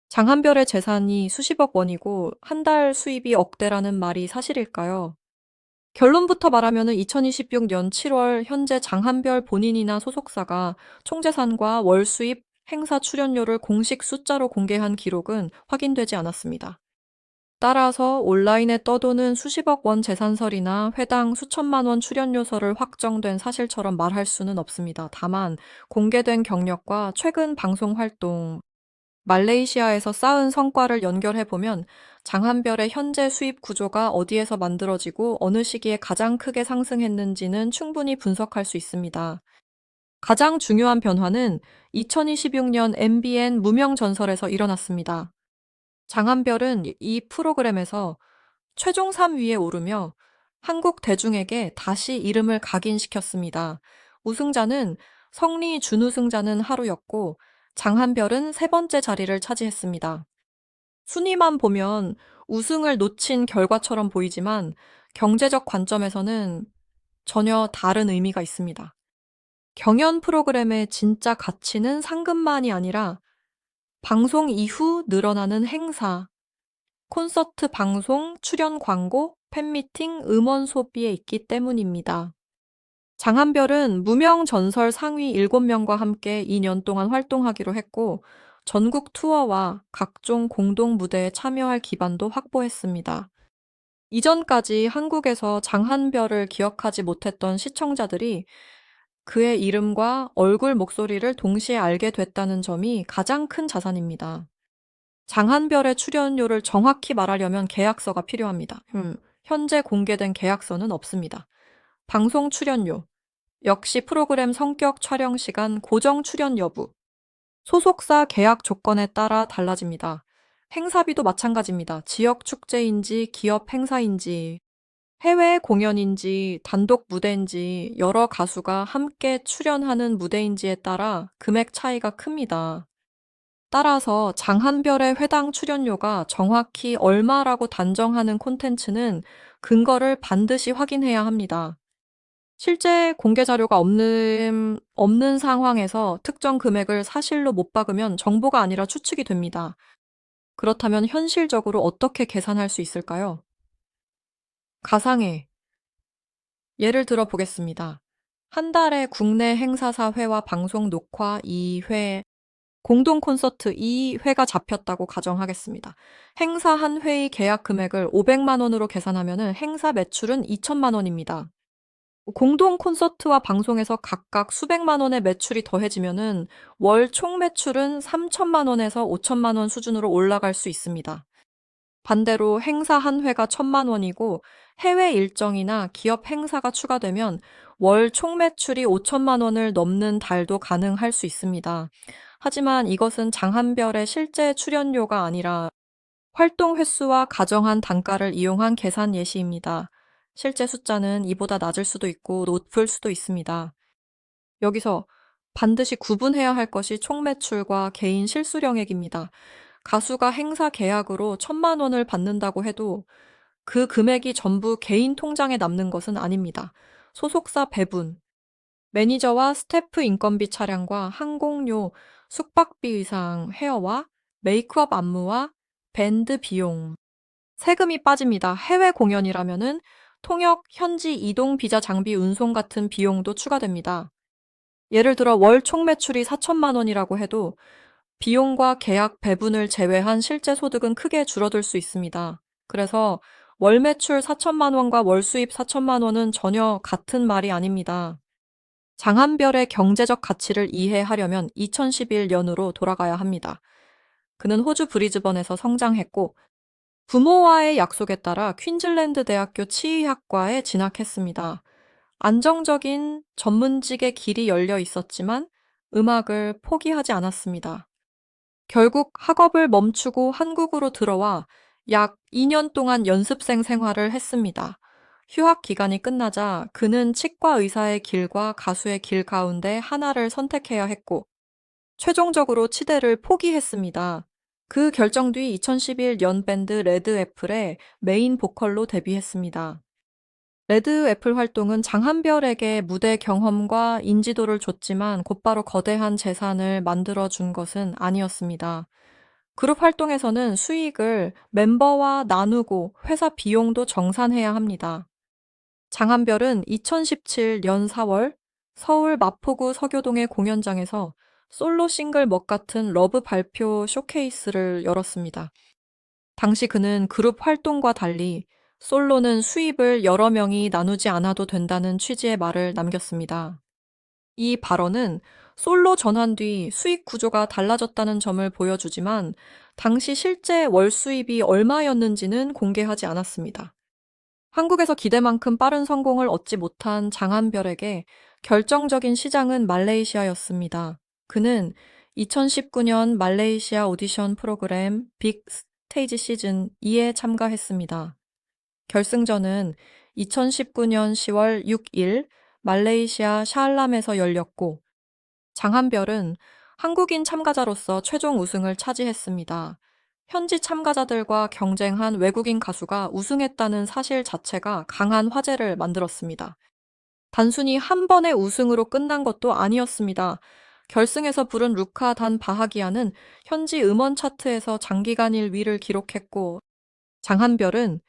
장한별의 재산이 수십억 원이고 한 달 수입이 억대라는 말이 사실일까요? 결론부터 말하면은 2026년 7월 현재 장한별 본인이나 소속사가 총재산과 월 수입, 행사 출연료를 공식 숫자로 공개한 기록은 확인되지 않았습니다. 따라서 온라인에 떠도는 수십억 원 재산설이나 회당 수천만 원 출연료설을 확정된 사실처럼 말할 수는 없습니다. 다만 공개된 경력과 최근 방송 활동, 말레이시아에서 쌓은 성과를 연결해보면 장한별의 현재 수입 구조가 어디에서 만들어지고 어느 시기에 가장 크게 상승했는지는 충분히 분석할 수 있습니다. 가장 중요한 변화는 2026년 MBN 무명전설에서 일어났습니다. 장한별은 이 프로그램에서 최종 3위에 오르며 한국 대중에게 다시 이름을 각인시켰습니다. 우승자는 성리 준우승자는 하루였고 장한별은 세 번째 자리를 차지했습니다. 순위만 보면 우승을 놓친 결과처럼 보이지만 경제적 관점에서는 전혀 다른 의미가 있습니다. 경연 프로그램의 진짜 가치는 상금만이 아니라 방송 이후 늘어나는 행사, 콘서트 방송, 출연 광고, 팬미팅, 음원 소비에 있기 때문입니다. 장한별은 무명 전설 상위 7명과 함께 2년 동안 활동하기로 했고, 전국 투어와 각종 공동 무대에 참여할 기반도 확보했습니다. 이전까지 한국에서 장한별을 기억하지 못했던 시청자들이 그의 이름과 얼굴 목소리를 동시에 알게 됐다는 점이 가장 큰 자산입니다. 장한별의 출연료를 정확히 말하려면 계약서가 필요합니다. 현재 공개된 계약서는 없습니다. 방송 출연료, 역시 프로그램 성격, 촬영 시간, 고정 출연 여부, 소속사 계약 조건에 따라 달라집니다. 행사비도 마찬가지입니다. 지역 축제인지, 기업 행사인지, 해외 공연인지, 단독 무대인지, 여러 가수가 함께 출연하는 무대인지에 따라 금액 차이가 큽니다. 따라서 장한별의 회당 출연료가 정확히 얼마라고 단정하는 콘텐츠는 근거를 반드시 확인해야 합니다. 실제 공개 자료가 없는 상황에서 특정 금액을 사실로 못 박으면 정보가 아니라 추측이 됩니다. 그렇다면 현실적으로 어떻게 계산할 수 있을까요? 가상의 예를 들어 보겠습니다. 한 달에 국내 행사사 회와 방송 녹화 2회, 공동 콘서트 2회가 잡혔다고 가정하겠습니다. 행사 한 회의 계약 금액을 500만 원으로 계산하면 행사 매출은 2천만 원입니다. 공동 콘서트와 방송에서 각각 수백만 원의 매출이 더해지면은 월 총 매출은 3천만 원에서 5천만 원 수준으로 올라갈 수 있습니다. 반대로 행사 한 회가 1천만 원이고 해외 일정이나 기업 행사가 추가되면 월 총 매출이 5천만 원을 넘는 달도 가능할 수 있습니다. 하지만 이것은 장한별의 실제 출연료가 아니라 활동 횟수와 가정한 단가를 이용한 계산 예시입니다. 실제 숫자는 이보다 낮을 수도 있고 높을 수도 있습니다. 여기서 반드시 구분해야 할 것이 총 매출과 개인 실수령액입니다. 가수가 행사 계약으로 1천만 원을 받는다고 해도 그 금액이 전부 개인 통장에 남는 것은 아닙니다. 소속사 배분, 매니저와 스태프 인건비 차량과 항공료, 숙박비 의상, 헤어와 메이크업 안무와 밴드 비용, 세금이 빠집니다. 해외 공연이라면은 통역, 현지 이동 비자 장비 운송 같은 비용도 추가됩니다. 예를 들어 월 총 매출이 4천만 원이라고 해도 비용과 계약 배분을 제외한 실제 소득은 크게 줄어들 수 있습니다. 그래서 월 매출 4천만 원과 월 수입 4천만 원은 전혀 같은 말이 아닙니다. 장한별의 경제적 가치를 이해하려면 2011년으로 돌아가야 합니다. 그는 호주 브리즈번에서 성장했고 부모와의 약속에 따라 퀸즐랜드 대학교 치의학과에 진학했습니다. 안정적인 전문직의 길이 열려 있었지만 음악을 포기하지 않았습니다. 결국 학업을 멈추고 한국으로 들어와 약 2년 동안 연습생 생활을 했습니다. 휴학 기간이 끝나자 그는 치과 의사의 길과 가수의 길 가운데 하나를 선택해야 했고, 최종적으로 치대를 포기했습니다. 그 결정 뒤 2011 연밴드 레드애플의 메인 보컬로 데뷔했습니다. 레드애플 활동은 장한별에게 무대 경험과 인지도를 줬지만 곧바로 거대한 재산을 만들어준 것은 아니었습니다. 그룹 활동에서는 수익을 멤버와 나누고 회사 비용도 정산해야 합니다. 장한별은 2017년 4월 서울 마포구 서교동의 공연장에서 솔로 싱글 멋 같은 러브 발표 쇼케이스를 열었습니다. 당시 그는 그룹 활동과 달리 솔로는 수입을 여러 명이 나누지 않아도 된다는 취지의 말을 남겼습니다. 이 발언은 솔로 전환 뒤 수익 구조가 달라졌다는 점을 보여주지만 당시 실제 월 수입이 얼마였는지는 공개하지 않았습니다. 한국에서 기대만큼 빠른 성공을 얻지 못한 장한별에게 결정적인 시장은 말레이시아였습니다. 그는 2019년 말레이시아 오디션 프로그램 빅 스테이지 시즌 2에 참가했습니다. 결승전은 2019년 10월 6일 말레이시아 샤알람에서 열렸고, 장한별은 한국인 참가자로서 최종 우승을 차지했습니다. 현지 참가자들과 경쟁한 외국인 가수가 우승했다는 사실 자체가 강한 화제를 만들었습니다. 단순히 한 번의 우승으로 끝난 것도 아니었습니다. 결승에서 부른 루카 단 바하기아는 현지 음원 차트에서 장기간 1위를 기록했고, 장한별은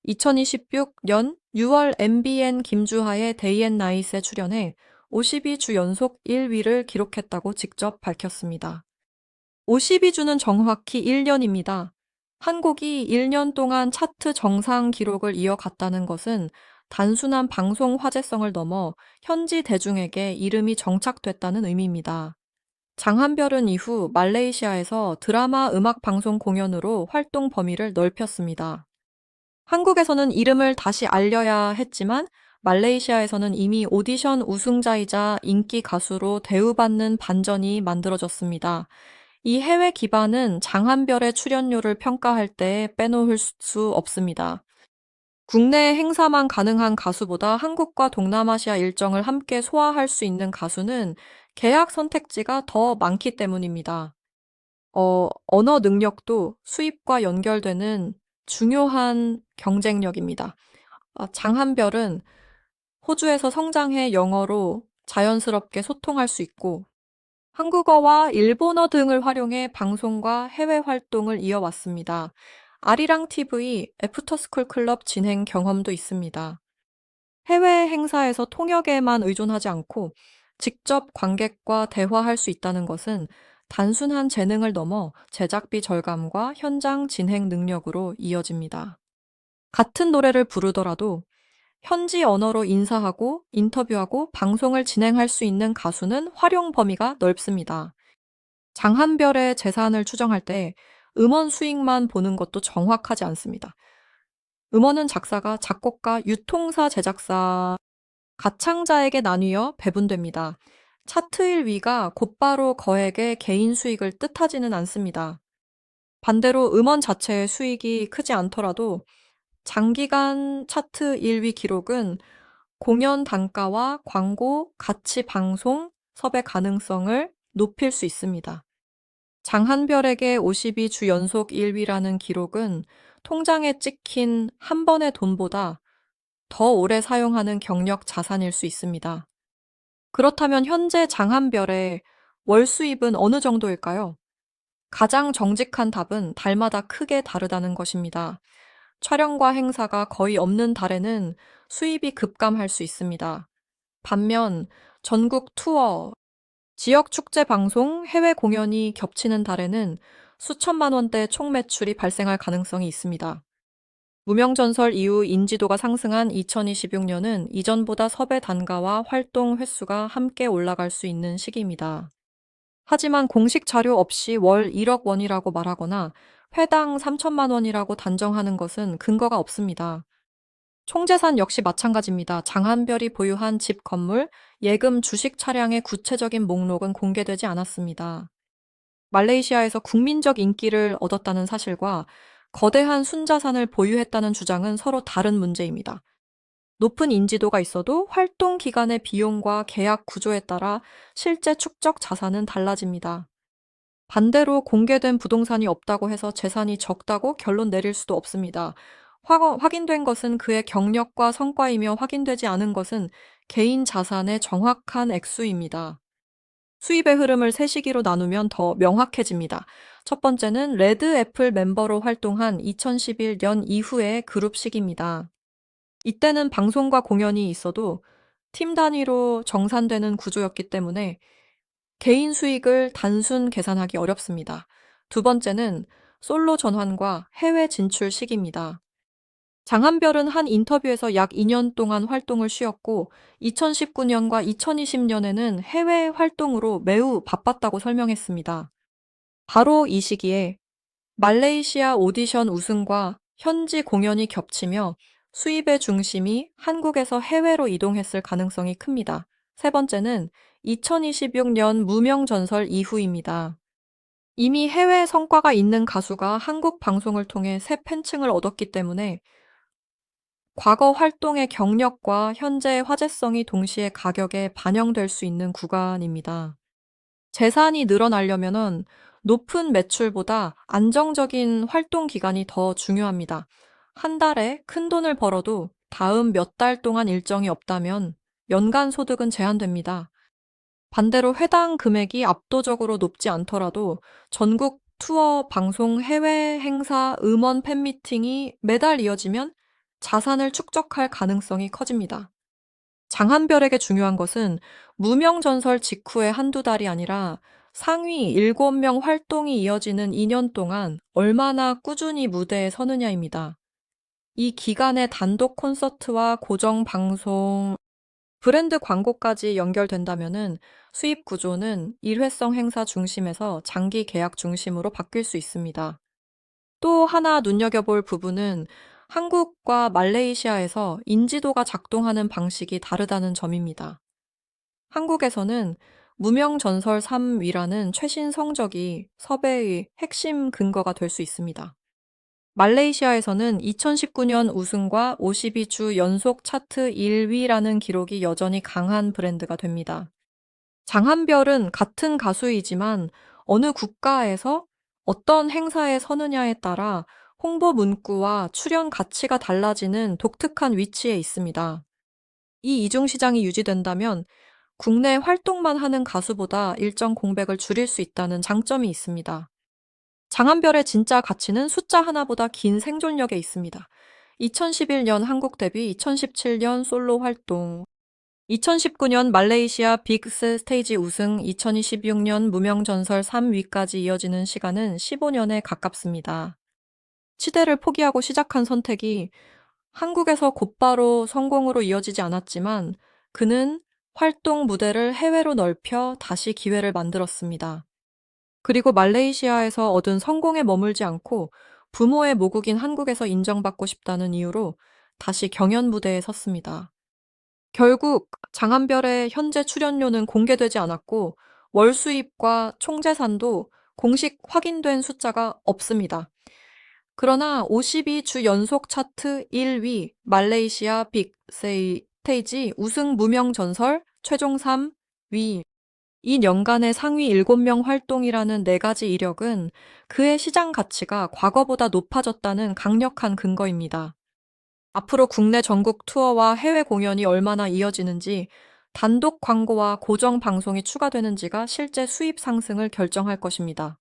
2026년 6월 MBN 김주하의 데이 앤 나잇에 출연해 52주 연속 1위를 기록했다고 직접 밝혔습니다. 52주는 정확히 1년입니다. 한 곡이 1년 동안 차트 정상 기록을 이어갔다는 것은 단순한 방송 화제성을 넘어 현지 대중에게 이름이 정착됐다는 의미입니다. 장한별은 이후 말레이시아에서 드라마 음악 방송 공연으로 활동 범위를 넓혔습니다. 한국에서는 이름을 다시 알려야 했지만 말레이시아에서는 이미 오디션 우승자이자 인기 가수로 대우받는 반전이 만들어졌습니다. 이 해외 기반은 장한별의 출연료를 평가할 때 빼놓을 수 없습니다. 국내 행사만 가능한 가수보다 한국과 동남아시아 일정을 함께 소화할 수 있는 가수는 계약 선택지가 더 많기 때문입니다. 언어 능력도 수입과 연결되는 중요한 경쟁력입니다. 장한별은 호주에서 성장해 영어로 자연스럽게 소통할 수 있고, 한국어와 일본어 등을 활용해 방송과 해외 활동을 이어왔습니다. 아리랑 TV, 애프터스쿨 클럽 진행 경험도 있습니다. 해외 행사에서 통역에만 의존하지 않고 직접 관객과 대화할 수 있다는 것은 단순한 재능을 넘어 제작비 절감과 현장 진행 능력으로 이어집니다. 같은 노래를 부르더라도 현지 언어로 인사하고 인터뷰하고 방송을 진행할 수 있는 가수는 활용 범위가 넓습니다. 장한별의 재산을 추정할 때 음원 수익만 보는 것도 정확하지 않습니다. 음원은 작사가, 작곡가, 유통사, 제작사, 가창자에게 나뉘어 배분됩니다. 차트 1위가 곧바로 거액의 개인 수익을 뜻하지는 않습니다. 반대로 음원 자체의 수익이 크지 않더라도 장기간 차트 1위 기록은 공연 단가와 광고, 가치 방송, 섭외 가능성을 높일 수 있습니다. 장한별에게 52주 연속 1위라는 기록은 통장에 찍힌 한 번의 돈보다 더 오래 사용하는 경력 자산일 수 있습니다. 그렇다면 현재 장한별의 월 수입은 어느 정도일까요? 가장 정직한 답은 달마다 크게 다르다는 것입니다. 촬영과 행사가 거의 없는 달에는 수입이 급감할 수 있습니다. 반면 전국 투어, 지역 축제 방송, 해외 공연이 겹치는 달에는 수천만 원대 총 매출이 발생할 가능성이 있습니다. 무명전설 이후 인지도가 상승한 2026년은 이전보다 섭외 단가와 활동 횟수가 함께 올라갈 수 있는 시기입니다. 하지만 공식 자료 없이 월 1억 원이라고 말하거나 회당 3천만 원이라고 단정하는 것은 근거가 없습니다. 총재산 역시 마찬가지입니다. 장한별이 보유한 집, 건물, 예금, 주식 차량의 구체적인 목록은 공개되지 않았습니다. 말레이시아에서 국민적 인기를 얻었다는 사실과 거대한 순자산을 보유했다는 주장은 서로 다른 문제입니다. 높은 인지도가 있어도 활동 기간의 비용과 계약 구조에 따라 실제 축적 자산은 달라집니다. 반대로 공개된 부동산이 없다고 해서 재산이 적다고 결론 내릴 수도 없습니다. 확인된 것은 그의 경력과 성과이며 확인되지 않은 것은 개인 자산의 정확한 액수입니다. 수입의 흐름을 세 시기로 나누면 더 명확해집니다. 첫 번째는 레드 애플 멤버로 활동한 2011년 이후의 그룹 시기입니다. 이때는 방송과 공연이 있어도 팀 단위로 정산되는 구조였기 때문에 개인 수익을 단순 계산하기 어렵습니다. 두 번째는 솔로 전환과 해외 진출 시기입니다. 장한별은 한 인터뷰에서 약 2년 동안 활동을 쉬었고 2019년과 2020년에는 해외 활동으로 매우 바빴다고 설명했습니다. 바로 이 시기에 말레이시아 오디션 우승과 현지 공연이 겹치며 수입의 중심이 한국에서 해외로 이동했을 가능성이 큽니다. 세 번째는 2026년 무명전설 이후입니다. 이미 해외 성과가 있는 가수가 한국 방송을 통해 새 팬층을 얻었기 때문에 과거 활동의 경력과 현재의 화제성이 동시에 가격에 반영될 수 있는 구간입니다. 재산이 늘어나려면 높은 매출보다 안정적인 활동 기간이 더 중요합니다. 한 달에 큰 돈을 벌어도 다음 몇 달 동안 일정이 없다면 연간 소득은 제한됩니다. 반대로 회당 금액이 압도적으로 높지 않더라도 전국 투어, 방송, 해외 행사, 음원 팬미팅이 매달 이어지면 자산을 축적할 가능성이 커집니다. 장한별에게 중요한 것은 무명전설 직후의 한두 달이 아니라 상위 7명 활동이 이어지는 2년 동안 얼마나 꾸준히 무대에 서느냐입니다. 이 기간의 단독 콘서트와 고정 방송, 브랜드 광고까지 연결된다면은 수입 구조는 일회성 행사 중심에서 장기 계약 중심으로 바뀔 수 있습니다. 또 하나 눈여겨볼 부분은 한국과 말레이시아에서 인지도가 작동하는 방식이 다르다는 점입니다. 한국에서는 무명전설 3위라는 최신 성적이 섭외의 핵심 근거가 될 수 있습니다. 말레이시아에서는 2019년 우승과 52주 연속 차트 1위라는 기록이 여전히 강한 브랜드가 됩니다. 장한별은 같은 가수이지만 어느 국가에서 어떤 행사에 서느냐에 따라 홍보 문구와 출연 가치가 달라지는 독특한 위치에 있습니다. 이 이중 시장이 유지된다면 국내 활동만 하는 가수보다 일정 공백을 줄일 수 있다는 장점이 있습니다. 장한별의 진짜 가치는 숫자 하나보다 긴 생존력에 있습니다. 2011년 한국 데뷔, 2017년 솔로 활동, 2019년 말레이시아 빅스 스테이지 우승, 2026년 무명전설 3위까지 이어지는 시간은 15년에 가깝습니다. 치대를 포기하고 시작한 선택이 한국에서 곧바로 성공으로 이어지지 않았지만 그는 활동 무대를 해외로 넓혀 다시 기회를 만들었습니다. 그리고 말레이시아에서 얻은 성공에 머물지 않고 부모의 모국인 한국에서 인정받고 싶다는 이유로 다시 경연 무대에 섰습니다. 결국 장한별의 현재 출연료는 공개되지 않았고 월 수입과 총재산도 공식 확인된 숫자가 없습니다. 그러나 52주 연속 차트 1위 말레이시아 빅스테이지 우승 무명전설 최종 3위 이 년간의 상위 7명 활동이라는 네 가지 이력은 그의 시장 가치가 과거보다 높아졌다는 강력한 근거입니다. 앞으로 국내 전국 투어와 해외 공연이 얼마나 이어지는지, 단독 광고와 고정 방송이 추가되는지가 실제 수입 상승을 결정할 것입니다.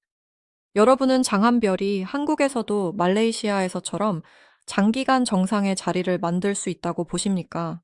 여러분은 장한별이 한국에서도 말레이시아에서처럼 장기간 정상의 자리를 만들 수 있다고 보십니까?